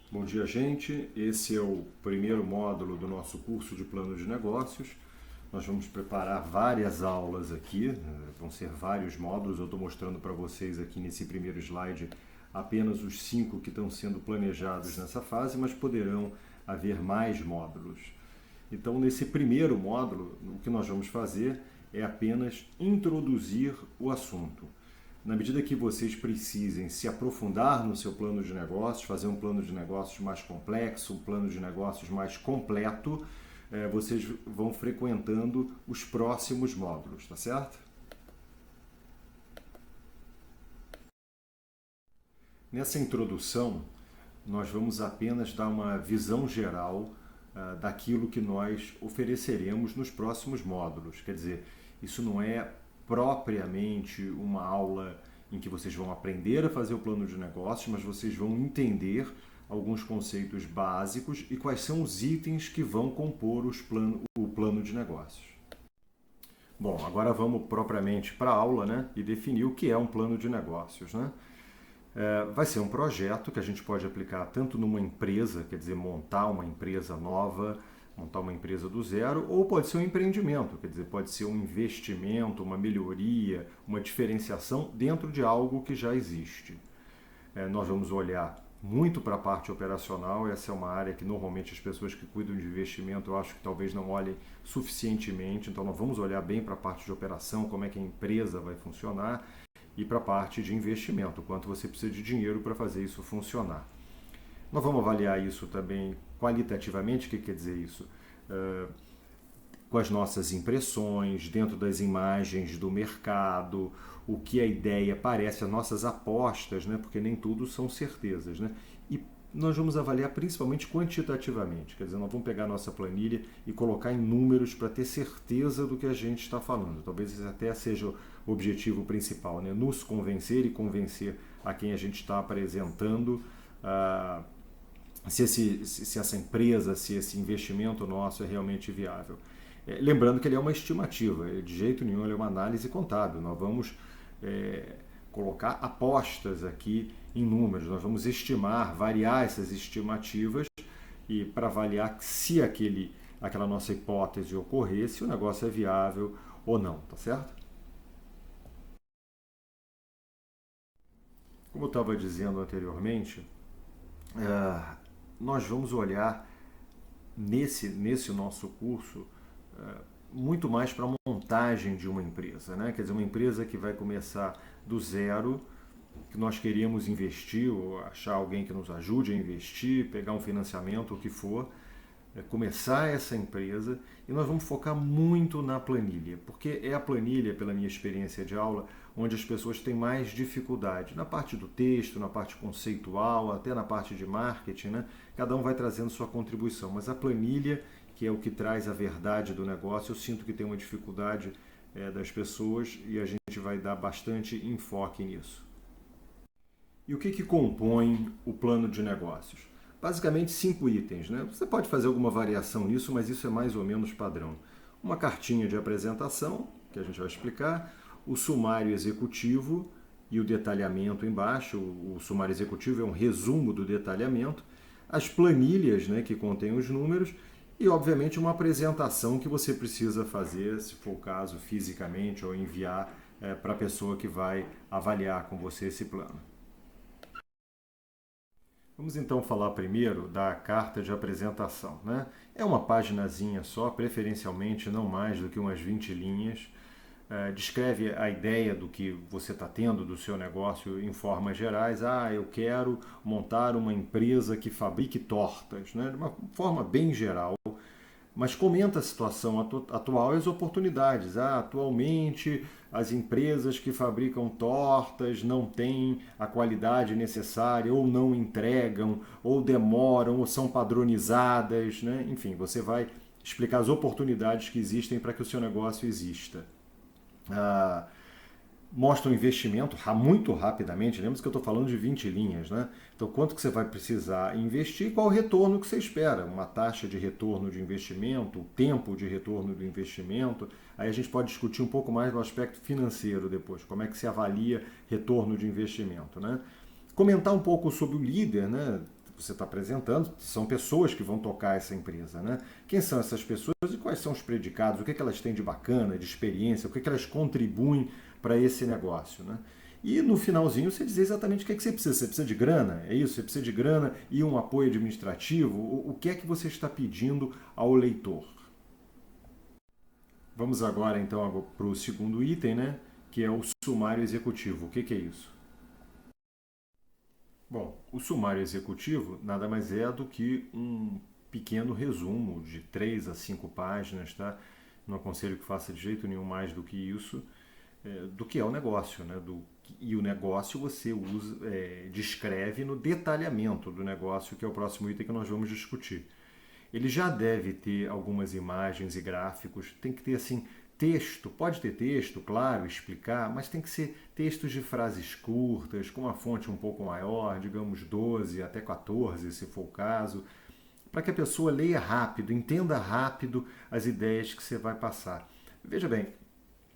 Bom dia, gente. Esse é o primeiro módulo do nosso curso de plano de negócios. Nós vamos preparar várias aulas aqui, vão ser vários módulos. Eu estou mostrando para vocês aqui nesse primeiro slide apenas os 5 que estão sendo planejados nessa fase, mas poderão haver mais módulos. Então, nesse primeiro módulo, o que nós vamos fazer é apenas introduzir o assunto. Na medida que vocês precisem se aprofundar no seu plano de negócios, fazer um plano de negócios mais complexo, um plano de negócios mais completo, vocês vão frequentando os próximos módulos, tá certo? Nessa introdução, nós vamos apenas dar uma visão geral daquilo que nós ofereceremos nos próximos módulos. Quer dizer, isso não é propriamente uma aula em que vocês vão aprender a fazer o plano de negócios, mas vocês vão entender alguns conceitos básicos e quais são os itens que vão compor o plano de negócios. Bom, agora vamos propriamente para a aula, né, e definir o que é um plano de negócios, né? Vai ser um projeto que a gente pode aplicar tanto numa empresa, quer dizer, montar uma empresa nova, montar uma empresa do zero, ou pode ser um empreendimento, quer dizer, pode ser um investimento, uma melhoria, uma diferenciação dentro de algo que já existe. Nós vamos olhar muito para a parte operacional, essa é uma área que normalmente as pessoas que cuidam de investimento eu acho que talvez não olhem suficientemente, então nós vamos olhar bem para a parte de operação, como é que a empresa vai funcionar, e para a parte de investimento, quanto você precisa de dinheiro para fazer isso funcionar. Nós vamos avaliar isso também qualitativamente, o que quer dizer isso? Com as nossas impressões, dentro das imagens do mercado, o que a ideia parece, as nossas apostas, né? Porque nem tudo são certezas, né? E nós vamos avaliar principalmente quantitativamente, quer dizer, nós vamos pegar a nossa planilha e colocar em números para ter certeza do que a gente está falando. Talvez esse até seja o objetivo principal, né? Nos convencer e convencer a quem a gente está apresentando se essa empresa, se esse investimento nosso é realmente viável. Lembrando que ele é uma estimativa, de jeito nenhum ele é uma análise contábil. Nós vamos colocar apostas aqui em números, nós vamos estimar, variar essas estimativas e para avaliar se aquela nossa hipótese ocorrer, se o negócio é viável ou não, tá certo? Como eu estava dizendo anteriormente, nós vamos olhar nesse nosso curso muito mais para a montagem de uma empresa, né? Quer dizer, uma empresa que vai começar do zero, que nós queríamos investir ou achar alguém que nos ajude a investir, pegar um financiamento, o que for, começar essa empresa e nós vamos focar muito na planilha, porque é a planilha, pela minha experiência de aula, onde as pessoas têm mais dificuldade, na parte do texto, na parte conceitual, até na parte de marketing, né? Cada um vai trazendo sua contribuição, mas a planilha, que é o que traz a verdade do negócio, eu sinto que tem uma dificuldade das pessoas e a gente vai dar bastante enfoque nisso. E o que compõe o plano de negócios? Basicamente 5 itens, né? Você pode fazer alguma variação nisso, mas isso é mais ou menos padrão. Uma cartinha de apresentação, que a gente vai explicar, o sumário executivo e o detalhamento embaixo. O sumário executivo é um resumo do detalhamento, as planilhas, né, que contêm os números e, obviamente, uma apresentação que você precisa fazer, se for o caso, fisicamente ou enviar para a pessoa que vai avaliar com você esse plano. Vamos então falar primeiro da carta de apresentação, né? É uma paginazinha só, preferencialmente não mais do que umas 20 linhas. Descreve a ideia do que você está tendo do seu negócio em formas gerais. Eu quero montar uma empresa que fabrique tortas, né? De uma forma bem geral, mas comenta a situação atual e as oportunidades. Atualmente, as empresas que fabricam tortas não têm a qualidade necessária, ou não entregam, ou demoram, ou são padronizadas, né? Enfim, você vai explicar as oportunidades que existem para que o seu negócio exista. Mostra o investimento muito rapidamente, lembra que eu estou falando de 20 linhas, né? Então, quanto que você vai precisar investir e qual o retorno que você espera, uma taxa de retorno de investimento, o tempo de retorno do investimento. Aí a gente pode discutir um pouco mais do aspecto financeiro depois, como é que se avalia retorno de investimento, né? Comentar um pouco sobre o líder, né? você está apresentando, são pessoas que vão tocar essa empresa, né? Quem são essas pessoas e quais são os predicados, o que elas têm de bacana, de experiência, o que elas contribuem para esse negócio, né? E no finalzinho você diz exatamente o que você precisa. Você precisa de grana? É isso? Você precisa de grana e um apoio administrativo? O que é que você está pedindo ao leitor? Vamos agora então para o segundo item, né? Que é o sumário executivo. O que é isso? Bom, o sumário executivo nada mais é do que um pequeno resumo de 3 a 5 páginas, tá? Não aconselho que faça de jeito nenhum mais do que isso, do que é o negócio, né? E o negócio você usa, descreve no detalhamento do negócio, que é o próximo item que nós vamos discutir. Ele já deve ter algumas imagens e gráficos, tem que ter assim texto, pode ter texto, claro, explicar, mas tem que ser textos de frases curtas, com uma fonte um pouco maior, digamos 12 até 14, se for o caso, para que a pessoa leia rápido, entenda rápido as ideias que você vai passar. Veja bem,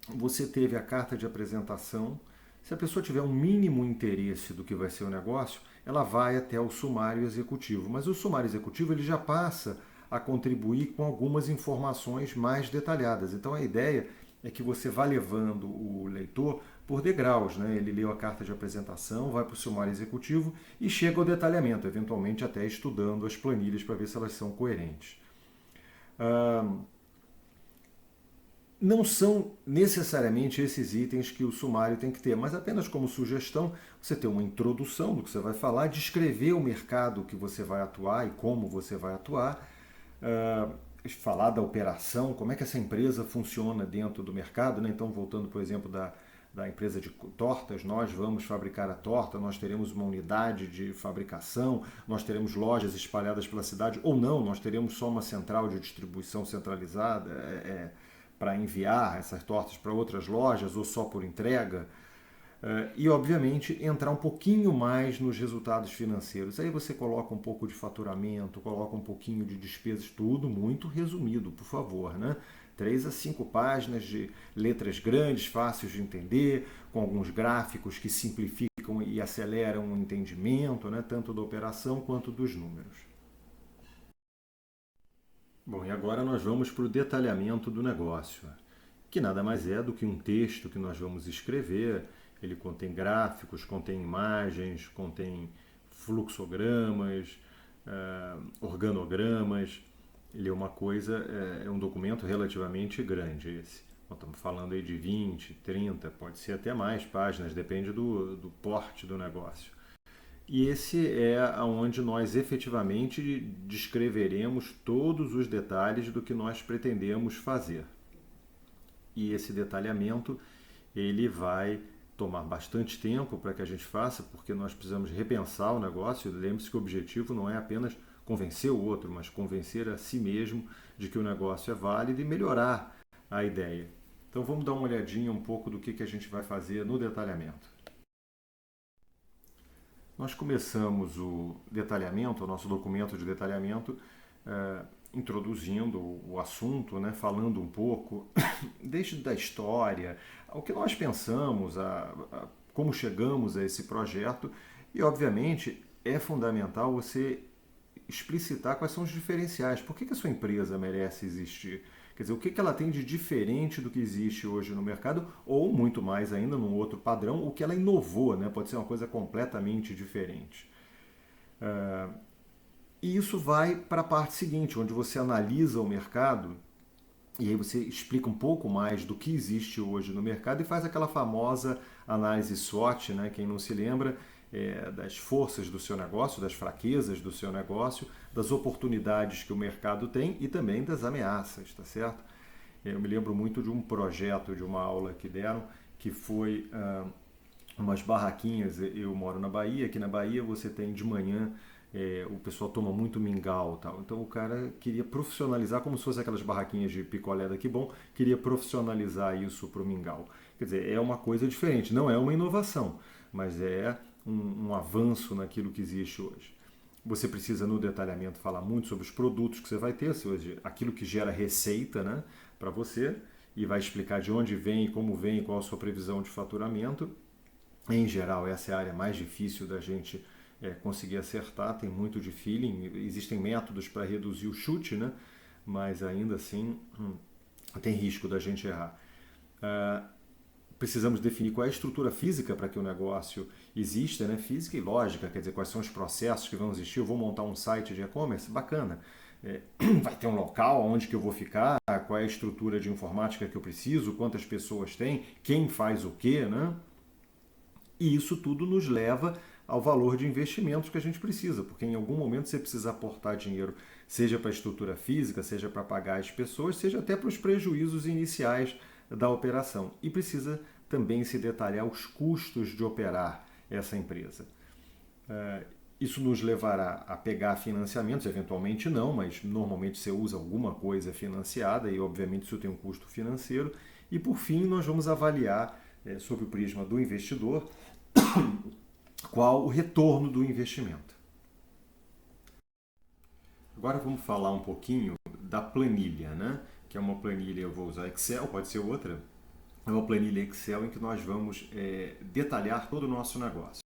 você teve a carta de apresentação. Se a pessoa tiver um mínimo interesse do que vai ser o negócio, ela vai até o sumário executivo. Mas o sumário executivo ele já passa a contribuir com algumas informações mais detalhadas. Então a ideia é que você vá levando o leitor por degraus, né? Ele leu a carta de apresentação, vai para o sumário executivo e chega ao detalhamento, eventualmente até estudando as planilhas para ver se elas são coerentes. Não são necessariamente esses itens que o sumário tem que ter, mas apenas como sugestão, você ter uma introdução do que você vai falar, descrever o mercado que você vai atuar e como você vai atuar, falar da operação, como é que essa empresa funciona dentro do mercado, né? Então, voltando, por exemplo, da empresa de tortas, nós vamos fabricar a torta, nós teremos uma unidade de fabricação, nós teremos lojas espalhadas pela cidade, ou não, nós teremos só uma central de distribuição centralizada, para enviar essas tortas para outras lojas ou só por entrega. E, obviamente, entrar um pouquinho mais nos resultados financeiros. Aí você coloca um pouco de faturamento, coloca um pouquinho de despesas, tudo muito resumido, por favor, né? 3 a 5 páginas de letras grandes, fáceis de entender, com alguns gráficos que simplificam e aceleram o entendimento, né? Tanto da operação quanto dos números. Bom, e agora nós vamos para o detalhamento do negócio, que nada mais é do que um texto que nós vamos escrever. Ele contém gráficos, contém imagens, contém fluxogramas, organogramas. Ele é uma coisa, é um documento relativamente grande esse. Nós estamos falando aí de 20, 30, pode ser até mais páginas, depende do porte do negócio. E esse é onde nós efetivamente descreveremos todos os detalhes do que nós pretendemos fazer. E esse detalhamento ele vai tomar bastante tempo para que a gente faça, porque nós precisamos repensar o negócio. Lembre-se que o objetivo não é apenas convencer o outro, mas convencer a si mesmo de que o negócio é válido e melhorar a ideia. Então vamos dar uma olhadinha um pouco do que a gente vai fazer no detalhamento. Nós começamos o detalhamento, o nosso documento de detalhamento, introduzindo o assunto, né, falando um pouco desde da história, o que nós pensamos, como chegamos a esse projeto e, obviamente, é fundamental você explicitar quais são os diferenciais. Por que a sua empresa merece existir? Quer dizer, o que ela tem de diferente do que existe hoje no mercado, ou muito mais ainda, num outro padrão, o que ela inovou, né? Pode ser uma coisa completamente diferente. E isso vai para a parte seguinte, onde você analisa o mercado e aí você explica um pouco mais do que existe hoje no mercado e faz aquela famosa análise SWOT, né? Quem não se lembra, das forças do seu negócio, das fraquezas do seu negócio, das oportunidades que o mercado tem e também das ameaças, tá certo? Eu me lembro muito de um projeto, de uma aula que deram, que foi umas barraquinhas. Eu moro na Bahia, aqui na Bahia você tem de manhã, o pessoal toma muito mingau, tal. Então o cara queria profissionalizar, como se fosse aquelas barraquinhas de picolé daqui bom, queria profissionalizar isso para o mingau. Quer dizer, é uma coisa diferente, não é uma inovação, mas é um avanço naquilo que existe hoje. Você precisa, no detalhamento, falar muito sobre os produtos que você vai ter, seja, aquilo que gera receita, né, para você, e vai explicar de onde vem, como vem, qual a sua previsão de faturamento. Em geral, essa é a área mais difícil da gente conseguir acertar, tem muito de feeling, existem métodos para reduzir o chute, né? Mas ainda assim tem risco da gente errar. Precisamos definir qual é a estrutura física para que o negócio exista, né? Física e lógica, quer dizer, quais são os processos que vão existir. Eu vou montar um site de e-commerce, bacana. Vai ter um local onde que eu vou ficar, qual é a estrutura de informática que eu preciso, quantas pessoas tem, quem faz o quê, né? E isso tudo nos leva ao valor de investimentos que a gente precisa, porque em algum momento você precisa aportar dinheiro, seja para a estrutura física, seja para pagar as pessoas, seja até para os prejuízos iniciais da operação. E precisa também se detalhar os custos de operar essa empresa. Isso nos levará a pegar financiamentos, eventualmente não, mas normalmente você usa alguma coisa financiada e obviamente isso tem um custo financeiro. E por fim nós vamos avaliar, sob o prisma do investidor, qual o retorno do investimento. Agora vamos falar um pouquinho da planilha, né? Que é uma planilha, eu vou usar Excel, pode ser outra. É uma planilha Excel em que nós vamos detalhar todo o nosso negócio.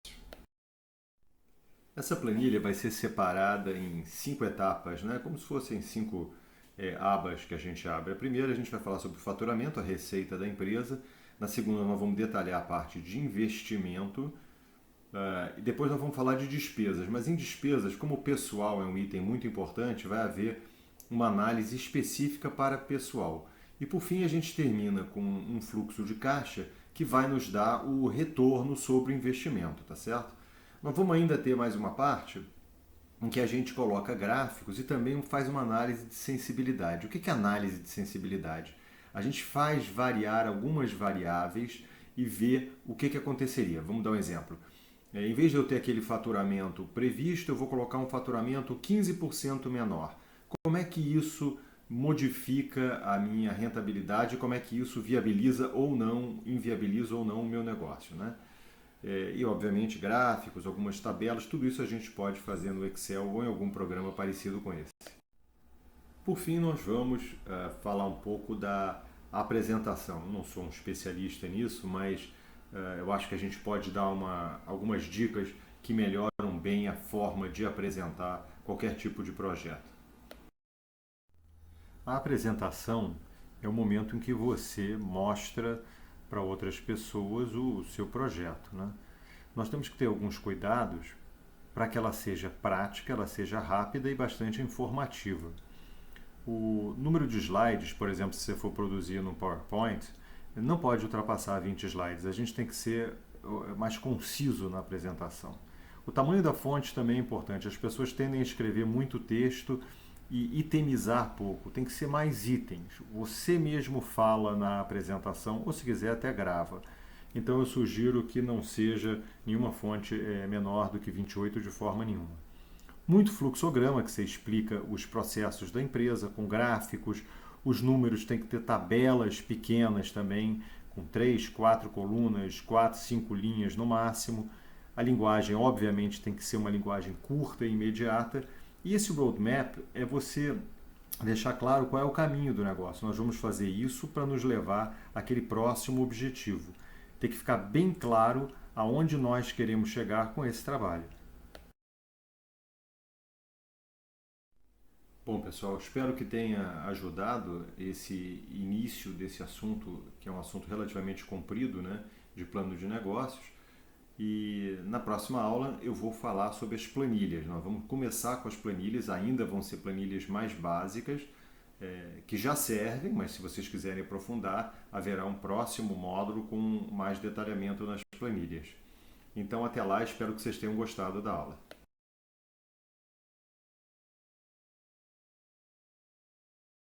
Essa planilha vai ser separada em 5 etapas, né? Como se fossem 5 abas que a gente abre. A primeira a gente vai falar sobre o faturamento, a receita da empresa. Na segunda nós vamos detalhar a parte de investimento. E depois nós vamos falar de despesas, mas em despesas, como o pessoal é um item muito importante, vai haver uma análise específica para pessoal. E por fim a gente termina com um fluxo de caixa que vai nos dar o retorno sobre o investimento, tá certo? Nós vamos ainda ter mais uma parte em que a gente coloca gráficos e também faz uma análise de sensibilidade. O que é análise de sensibilidade? A gente faz variar algumas variáveis e vê o que aconteceria. Vamos dar um exemplo. Em vez de eu ter aquele faturamento previsto, eu vou colocar um faturamento 15% menor. Como é que isso modifica a minha rentabilidade? Como é que isso viabiliza ou não, inviabiliza ou não o meu negócio, né? E, obviamente, gráficos, algumas tabelas, tudo isso a gente pode fazer no Excel ou em algum programa parecido com esse. Por fim, nós vamos falar um pouco da apresentação. Eu não sou um especialista nisso, mas eu acho que a gente pode dar algumas dicas que melhoram bem a forma de apresentar qualquer tipo de projeto. A apresentação é o momento em que você mostra para outras pessoas o seu projeto, né? Nós temos que ter alguns cuidados para que ela seja prática, ela seja rápida e bastante informativa. O número de slides, por exemplo, se você for produzir no PowerPoint, não pode ultrapassar 20 slides. A gente tem que ser mais conciso na apresentação. O tamanho da fonte também é importante. As pessoas tendem a escrever muito texto e itemizar pouco. Tem que ser mais itens. Você mesmo fala na apresentação, ou se quiser até grava. Então eu sugiro que não seja nenhuma fonte menor do que 28 de forma nenhuma. Muito fluxograma, que você explica os processos da empresa, com gráficos. Os números têm que ter tabelas pequenas também, com 3, 4 colunas, 4, 5 linhas no máximo. A linguagem, obviamente, tem que ser uma linguagem curta e imediata. E esse roadmap é você deixar claro qual é o caminho do negócio. Nós vamos fazer isso para nos levar àquele próximo objetivo. Tem que ficar bem claro aonde nós queremos chegar com esse trabalho. Bom, pessoal, espero que tenha ajudado esse início desse assunto, que é um assunto relativamente comprido, né, de plano de negócios. E na próxima aula eu vou falar sobre as planilhas. Nós vamos começar com as planilhas, ainda vão ser planilhas mais básicas, que já servem, mas se vocês quiserem aprofundar, haverá um próximo módulo com mais detalhamento nas planilhas. Então, até lá, espero que vocês tenham gostado da aula.